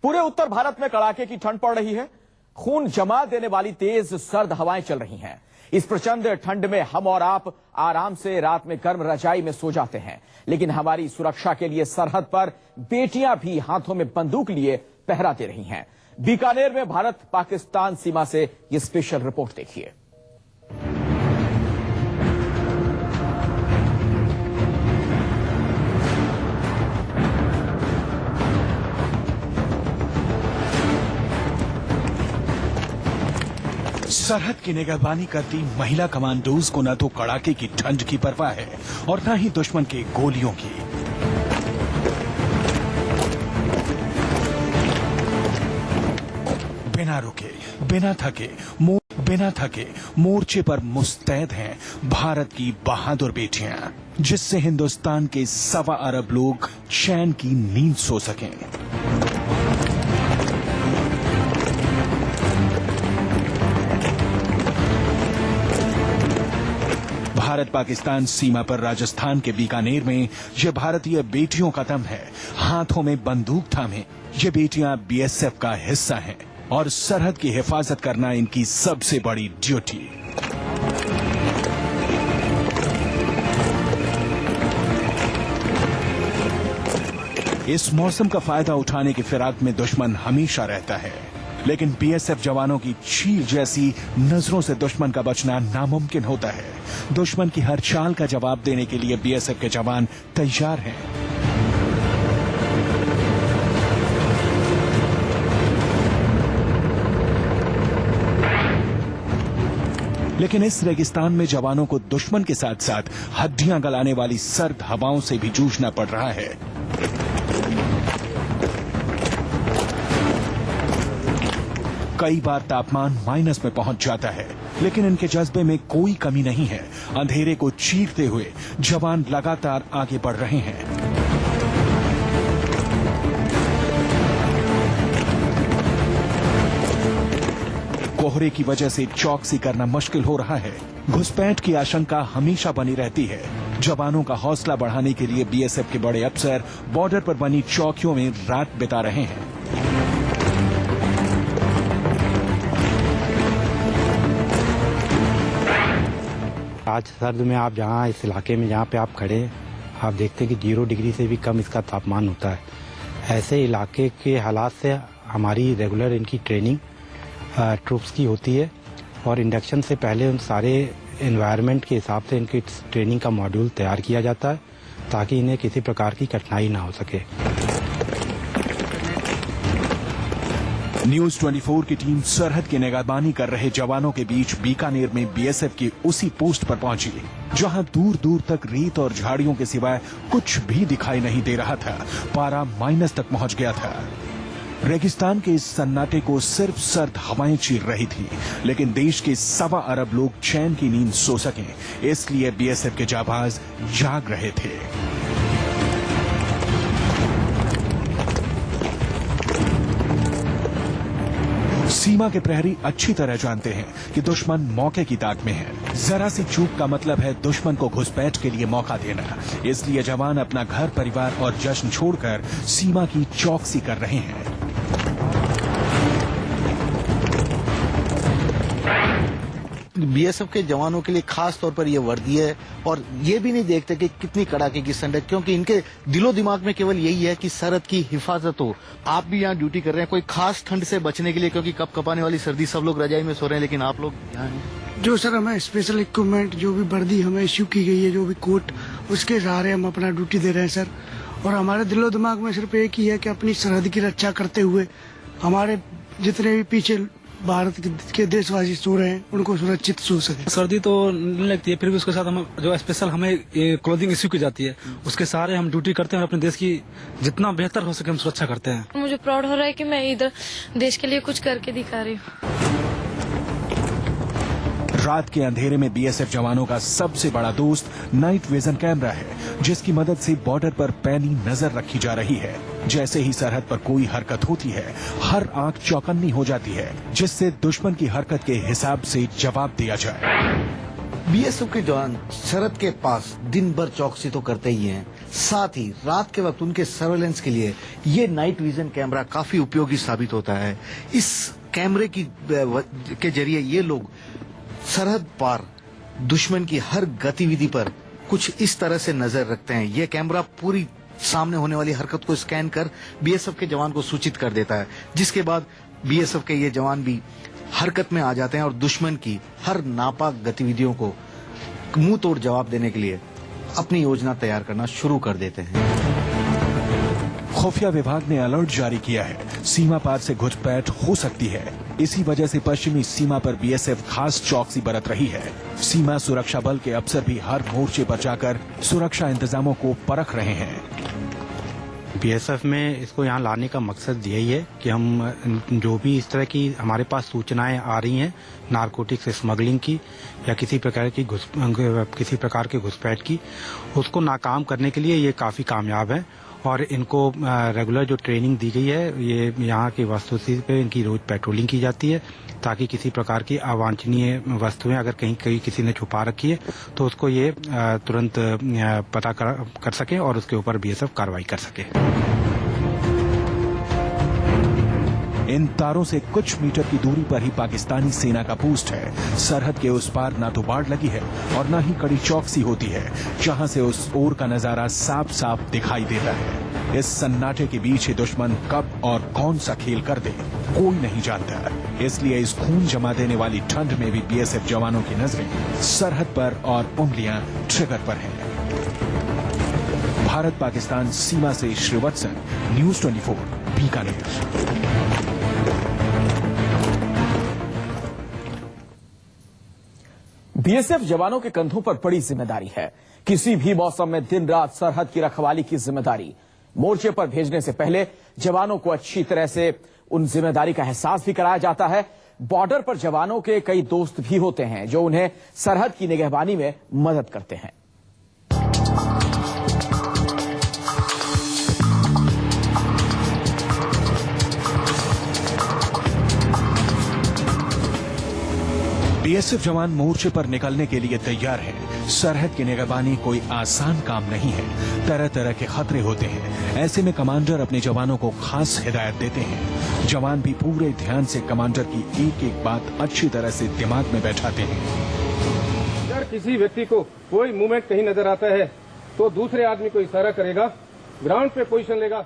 पूरे उत्तर भारत में कड़ाके की ठंड पड़ रही है। खून जमा देने वाली तेज सर्द हवाएं चल रही हैं। इस प्रचंड ठंड में हम और आप आराम से रात में गर्म रजाई में सो जाते हैं, लेकिन हमारी सुरक्षा के लिए सरहद पर बेटियां भी हाथों में बंदूक लिए पहरा दे रही हैं। बीकानेर में भारत पाकिस्तान सीमा से ये स्पेशल रिपोर्ट देखिए। सरहद की निगरानी करती महिला कमांडोज को न तो कड़ाके की ठंड की परवाह है और न ही दुश्मन के गोलियों की। बिना रुके, बिना थके मोर्चे पर मुस्तैद हैं भारत की बहादुर बेटियां, जिससे हिंदुस्तान के 1.25 अरब लोग चैन की नींद सो सकें। भारत पाकिस्तान सीमा पर राजस्थान के बीकानेर में ये भारतीय बेटियों का दम है। हाथों में बंदूक थामे ये बेटियां बीएसएफ का हिस्सा हैं और सरहद की हिफाजत करना इनकी सबसे बड़ी ड्यूटी। इस मौसम का फायदा उठाने की फिराक में दुश्मन हमेशा रहता है, लेकिन बीएसएफ जवानों की चील जैसी नजरों से दुश्मन का बचना नामुमकिन होता है। दुश्मन की हर चाल का जवाब देने के लिए बीएसएफ के जवान तैयार हैं। लेकिन इस रेगिस्तान में जवानों को दुश्मन के साथ साथ हड्डियां गलाने वाली सर्द हवाओं से भी जूझना पड़ रहा है। कई बार तापमान माइनस में पहुंच जाता है, लेकिन इनके जज्बे में कोई कमी नहीं है। अंधेरे को चीरते हुए जवान लगातार आगे बढ़ रहे हैं। कोहरे की वजह से चौकसी करना मुश्किल हो रहा है। घुसपैठ की आशंका हमेशा बनी रहती है। जवानों का हौसला बढ़ाने के लिए बीएसएफ के बड़े अफसर बॉर्डर पर बनी चौकियों में रात बिता रहे हैं। आज सर्द में आप जहाँ इस इलाके में जहाँ पे आप खड़े हैं, आप देखते हैं कि 0 डिग्री से भी कम इसका तापमान होता है। ऐसे इलाके के हालात से हमारी रेगुलर इनकी ट्रेनिंग ट्रूप्स की होती है और इंडक्शन से पहले उन सारे एनवायरनमेंट के हिसाब से इनकी ट्रेनिंग का मॉड्यूल तैयार किया जाता है ताकि इन्हें किसी प्रकार की कठिनाई ना हो सके। न्यूज 24 की टीम सरहद की निगरानी कर रहे जवानों के बीच बीकानेर में बीएसएफ की उसी पोस्ट पर पहुंची जहां दूर दूर तक रेत और झाड़ियों के सिवाय कुछ भी दिखाई नहीं दे रहा था। पारा माइनस तक पहुंच गया था। रेगिस्तान के इस सन्नाटे को सिर्फ सर्द हवाएं चीर रही थी, लेकिन देश के 1.25 अरब लोग चैन की नींद सो सकें, इसलिए बीएसएफ के जाबाज जाग रहे थे। सीमा के प्रहरी अच्छी तरह जानते हैं कि दुश्मन मौके की ताक में है। जरा सी चूक का मतलब है दुश्मन को घुसपैठ के लिए मौका देना। इसलिए जवान अपना घर परिवार और जश्न छोड़कर सीमा की चौकसी कर रहे हैं। बीएसएफ के जवानों के लिए खास तौर पर यह वर्दी है और ये भी नहीं देखते कि कितनी कड़ाके की ठंड है, क्योंकि इनके दिलो दिमाग में केवल यही है कि सरहद की हिफाजत हो। आप भी यहाँ ड्यूटी कर रहे हैं कोई खास ठंड से बचने के लिए, क्योंकि कप कपाने वाली सर्दी, सब लोग रजाई में सो रहे हैं, लेकिन आप लोग यहाँ हैं। जो सर हमें स्पेशल इक्विपमेंट, जो भी वर्दी हमें इश्यू की गई है, जो भी कोट, उसके सहारे हम अपना ड्यूटी दे रहे हैं सर। और हमारे दिलो दिमाग में सिर्फ एक ही है कि अपनी सरहद की रक्षा करते हुए हमारे जितने भी पीछे भारत के देशवासी सो रहे हैं उनको सुरक्षित सो सके। सर्दी तो नहीं लगती है, फिर भी उसके साथ हम जो स्पेशल हमें क्लोथिंग इश्यू की जाती है, उसके सहारे हम ड्यूटी करते हैं और अपने देश की जितना बेहतर हो सके हम सुरक्षा करते हैं। मुझे प्राउड हो रहा है कि मैं इधर देश के लिए कुछ करके दिखा रही हूँ। रात के अंधेरे में बीएसएफ जवानों का सबसे बड़ा दोस्त नाइट विजन कैमरा है, जिसकी मदद से बॉर्डर पर पैनी नजर रखी जा रही है। जैसे ही सरहद पर कोई हरकत होती है, हर आंख चौकन्नी हो जाती है, जिससे दुश्मन की हरकत के हिसाब से जवाब दिया जाए। बीएसएफ के जवान सरहद के पास दिन भर चौकसी तो करते ही हैं, साथ ही रात के वक्त उनके सर्वेलेंस के लिए ये नाइट विजन कैमरा काफी उपयोगी साबित होता है। इस कैमरे के जरिए ये लोग सरहद पार दुश्मन की हर गतिविधि पर कुछ इस तरह से नजर रखते हैं। ये कैमरा पूरी सामने होने वाली हरकत को स्कैन कर बीएसएफ के जवान को सूचित कर देता है, जिसके बाद बीएसएफ के ये जवान भी हरकत में आ जाते हैं और दुश्मन की हर नापाक गतिविधियों को मुंह तोड़ जवाब देने के लिए अपनी योजना तैयार करना शुरू कर देते हैं। खुफिया विभाग ने अलर्ट जारी किया है, सीमा पार से घुसपैठ हो सकती है। इसी वजह से पश्चिमी सीमा पर बीएसएफ खास चौकसी बरत रही है। सीमा सुरक्षा बल के अफसर भी हर मोर्चे पर जाकर सुरक्षा इंतजामों को परख रहे हैं। बीएसएफ में इसको यहाँ लाने का मकसद यही है कि हम जो भी इस तरह की हमारे पास सूचनाएं आ रही हैं नारकोटिक्स स्मगलिंग की या किसी प्रकार के घुसपैठ की, उसको नाकाम करने के लिए ये काफ़ी कामयाब है। और इनको रेगुलर जो ट्रेनिंग दी गई है, ये यहाँ की वस्तुस्थिति पे इनकी रोज पेट्रोलिंग की जाती है ताकि किसी प्रकार की अवांछनीय वस्तुएं अगर कहीं किसी ने छुपा रखी है तो उसको ये तुरंत पता कर सके और उसके ऊपर बीएसएफ कार्रवाई कर सके। इन तारों से कुछ मीटर की दूरी पर ही पाकिस्तानी सेना का पोस्ट है। सरहद के उस पार ना तो बाड़ लगी है और ना ही कड़ी चौकसी होती है, जहां से उस ओर का नजारा साफ साफ दिखाई देता है। इस सन्नाटे के बीच ही दुश्मन कब और कौन सा खेल कर दे कोई नहीं जानता। इसलिए इस खून जमा देने वाली ठंड में भी बीएसएफ जवानों की नजरें सरहद पर और उंगलियां ट्रिगर पर हैं। भारत पाकिस्तान सीमा से श्रीवत्सन, न्यूज 24, बीकानेर। बीएसएफ जवानों के कंधों पर बड़ी जिम्मेदारी है। किसी भी मौसम में दिन रात सरहद की रखवाली की जिम्मेदारी। मोर्चे पर भेजने से पहले जवानों को अच्छी तरह से उन जिम्मेदारी का एहसास भी कराया जाता है। बॉर्डर पर जवानों के कई दोस्त भी होते हैं जो उन्हें सरहद की निगहबानी में मदद करते हैं। बीएसएफ जवान मोर्चे पर निकलने के लिए तैयार हैं। सरहद की निगरानी कोई आसान काम नहीं है, तरह तरह के खतरे होते हैं। ऐसे में कमांडर अपने जवानों को खास हिदायत देते हैं। जवान भी पूरे ध्यान से कमांडर की एक एक बात अच्छी तरह से दिमाग में बैठाते हैं। अगर किसी व्यक्ति को कोई मूवमेंट कहीं नजर आता है तो दूसरे आदमी को इशारा करेगा, ग्राउंड पे पोजीशन लेगा।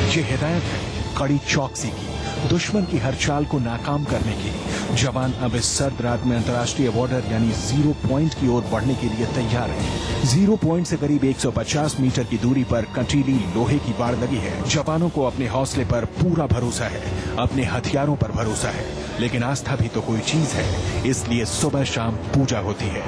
ये हिदायत है कड़ी चौकसी की, दुश्मन की हर चाल को नाकाम करने की। जवान अब इस सर्द रात में अंतर्राष्ट्रीय बॉर्डर यानी 0 पॉइंट की ओर बढ़ने के लिए तैयार हैं। 0 पॉइंट से करीब 150 मीटर की दूरी पर कंटीली लोहे की बाड़ लगी है। जवानों को अपने हौसले पर पूरा भरोसा है, अपने हथियारों पर भरोसा है, लेकिन आस्था भी तो कोई चीज है, इसलिए सुबह शाम पूजा होती है।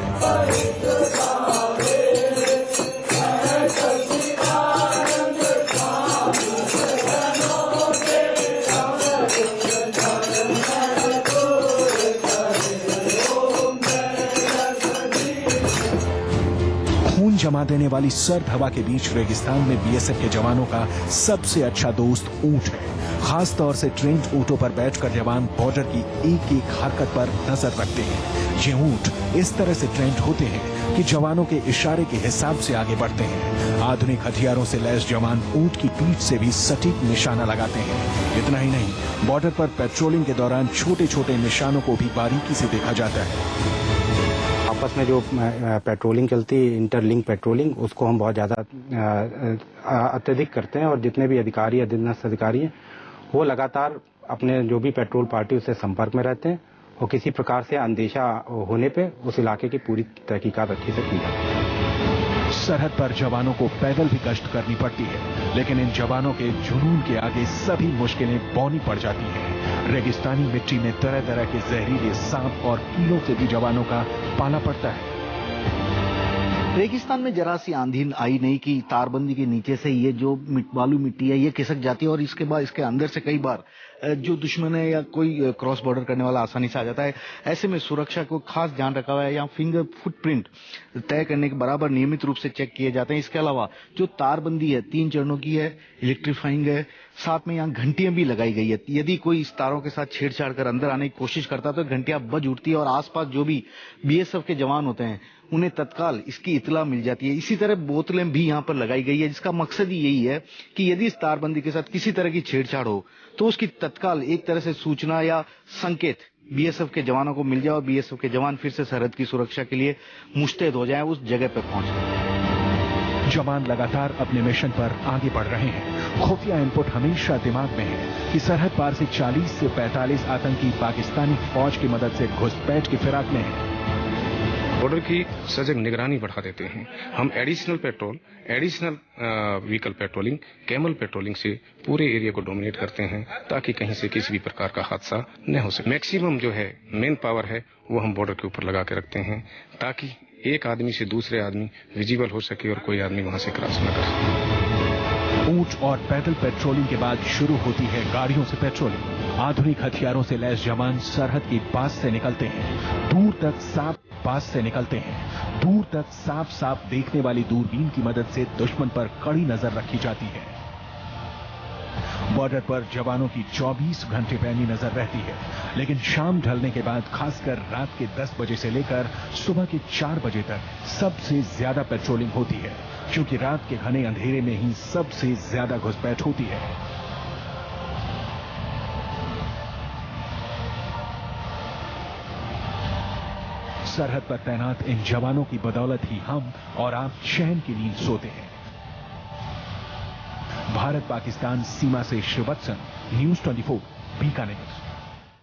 खून जमा देने वाली सर्द हवा के बीच रेगिस्तान में बीएसएफ के जवानों का सबसे अच्छा दोस्त ऊंट है। खास तौर से ट्रेंड ऊंटों पर बैठकर जवान बॉर्डर की एक एक हरकत पर नजर रखते हैं। ये ऊंट इस तरह से ट्रेंड होते हैं कि जवानों के इशारे के हिसाब से आगे बढ़ते हैं। आधुनिक हथियारों से लैस जवान ऊंट की पीठ से भी सटीक निशाना लगाते हैं। इतना ही नहीं, बॉर्डर पर पेट्रोलिंग के दौरान छोटे छोटे निशानों को भी बारीकी से देखा जाता है। आपस में जो पेट्रोलिंग चलती है, इंटरलिंक पेट्रोलिंग, उसको हम बहुत ज़्यादा अत्यधिक करते हैं और जितने भी अधिकारी अधीनस्थ अधिकारी हैं वो लगातार अपने जो भी पेट्रोल पार्टी उससे संपर्क में रहते हैं और किसी प्रकार से अंदेशा होने पे उस इलाके की पूरी तहकीकात अच्छी से की जाती है। सरहद पर जवानों को पैदल भी गश्त करनी पड़ती है, लेकिन इन जवानों के जुनून के आगे सभी मुश्किलें बौनी पड़ जाती हैं। रेगिस्तानी मिट्टी में तरह तरह के जहरीले सांप और कीड़ों से भी जवानों का पाला पड़ता है। रेगिस्तान में जरा सी आंधी आई नहीं कि तारबंदी के नीचे से ये जो बालू मिट्टी है ये खिसक जाती है और इसके बाद इसके अंदर से कई बार जो दुश्मन है या कोई क्रॉस बॉर्डर करने वाला आसानी से आ जाता है। ऐसे में सुरक्षा को खास ध्यान रखा हुआ है। यहाँ फिंगर फुटप्रिंट तय करने के बराबर नियमित रूप से चेक किए जाते हैं। इसके अलावा जो तारबंदी है 3 चरणों की है, इलेक्ट्रीफाइंग है, साथ में यहाँ घंटियां भी लगाई गई है। यदि कोई इस तारों के साथ छेड़छाड़ कर अंदर आने की कोशिश करता है तो घंटियां बज उठती है और आसपास जो भी बीएसएफ के जवान होते हैं उन्हें तत्काल इसकी इतला मिल जाती है। इसी तरह बोतलें भी यहाँ पर लगाई गई है, जिसका मकसद ही यही है कि यदि इस तारबंदी के साथ किसी तरह की छेड़छाड़ हो तो उसकी तत्काल एक तरह से सूचना या संकेत बीएसएफ के जवानों को मिल जाए और बीएसएफ के जवान फिर से सरहद की सुरक्षा के लिए मुस्तैद हो जाएं, उस जगह पर पहुंच जाएं। जवान लगातार अपने मिशन पर आगे बढ़ रहे हैं। खुफिया इनपुट हमेशा दिमाग में है कि सरहद पार से 40 से 45 आतंकी पाकिस्तानी फौज की मदद से घुसपैठ की फिराक में हैं। बॉर्डर की सजग निगरानी बढ़ा देते हैं। हम additional petrol, additional vehicle patrolling, camel patrolling से पूरे एरिया को डोमिनेट करते हैं ताकि कहीं से किसी भी प्रकार का हादसा न हो सके। मैक्सिमम जो है मेन पावर है वो हम बॉर्डर के ऊपर लगा के रखते हैं ताकि एक आदमी से दूसरे आदमी विजिबल हो सके और कोई आदमी वहां से क्रॉस न कर सके। ऊंट और पैदल पेट्रोलिंग के बाद शुरू होती है गाड़ियों से पेट्रोलिंग। आधुनिक हथियारों से लैस जवान सरहद के पास से निकलते हैं, दूर तक साफ पास से निकलते हैं। दूर तक साफ साफ देखने वाली दूरबीन की मदद से दुश्मन पर कड़ी नजर रखी जाती है। बॉर्डर पर जवानों की 24 घंटे पैनी नजर रहती है, लेकिन शाम ढलने के बाद खासकर रात के 10 बजे से लेकर सुबह के 4 बजे तक सबसे ज्यादा पेट्रोलिंग होती है, क्योंकि रात के घने अंधेरे में ही सबसे ज्यादा घुसपैठ होती है। सरहद पर तैनात इन जवानों की बदौलत ही हम और आप चैन की नींद सोते हैं। भारत पाकिस्तान सीमा से श्रीवत्सन, न्यूज़ 24, बीकानेर।